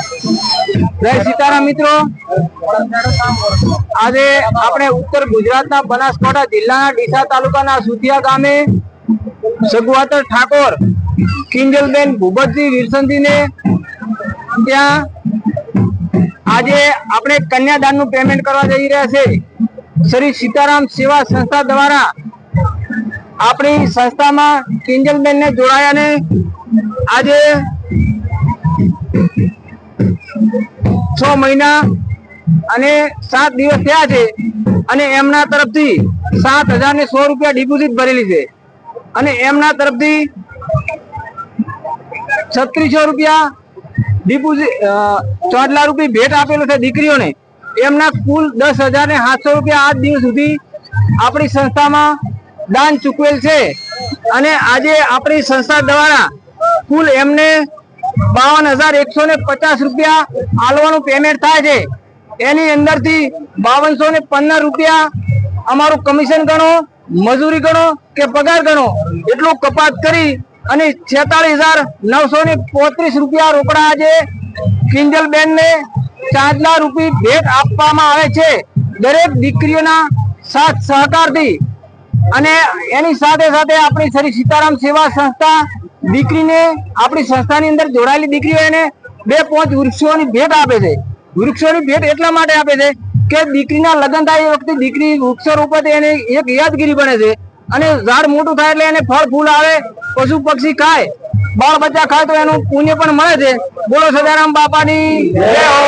જય સીતારામ મિત્રો, આજે આપણે ઉત્તર ગુજરાતના બનાસકાંઠા જિલ્લાના ડીસા તાલુકાના સુથિયા ગામે સગવાતર ઠાકોર કિંજલબેન ભૂપતજી વિરસનજીને ત્યાં આજે આપણે કન્યાદાનનું પેમેન્ટ કરવા જઈ રહ્યા છે। શ્રી સીતારામ સેવા સંસ્થા દ્વારા આપણી સંસ્થામાં કિંજલબેનને જોડાયાને આજે 6 મહિના અને 7 દિવસ થયા છે અને એમના તરફથી 7,100 રૂપિયા ડિપોઝિટ ભરેલી છે અને એમના તરફથી 3600 રૂપિયા ડિપોઝિટ ચોટલા રૂપિયા ભેટ આપેલો છે દીકરીઓને। એમના કુલ 10,700 રૂપિયા આજ દિવસ સુધી આપણી સંસ્થામાં દાન ચૂકવેલ છે અને આજે આપણી સંસ્થા દ્વારા કુલ એમને 52,150 રૂપિયા આલવાનું પેમેન્ટ થાય છે। એની અંદરથી 5215 રૂપિયા અમારું કમિશન ગણો, મજૂરી ગણો કે પગાર ગણો એટલું કપાત કરી અને 46,935 રૂપિયા રોકડા આજે કિંજલબેનને ચાંદલા રૂપી ભેટ આપવામાં આવે છે દરેક દીકરીઓના સાથ સહકારથી। અને એની સાથે સાથે આપણી શ્રી સીતારામ સેવા સંસ્થા દીકરીને આપણી સંસ્થાની અંદર જોડાયેલી દીકરીઓને 2-5 વૃક્ષોની ભેટ આપે છે। વૃક્ષોની ભેટ એટલા માટે આપે છે કે દીકરીના લગ્ન થાય એ વખતે દીકરી વૃક્ષો રોપે એને એક યાદગીરી બને છે અને ઝાડ મોટું થાય એટલે એને ફળ ફૂલ આવે, પશુ પક્ષી ખાય, બાળ બચ્ચા ખાય તો એનું પુણ્ય પણ મળે છે। બોલો સદારામ બાપાની જય હો।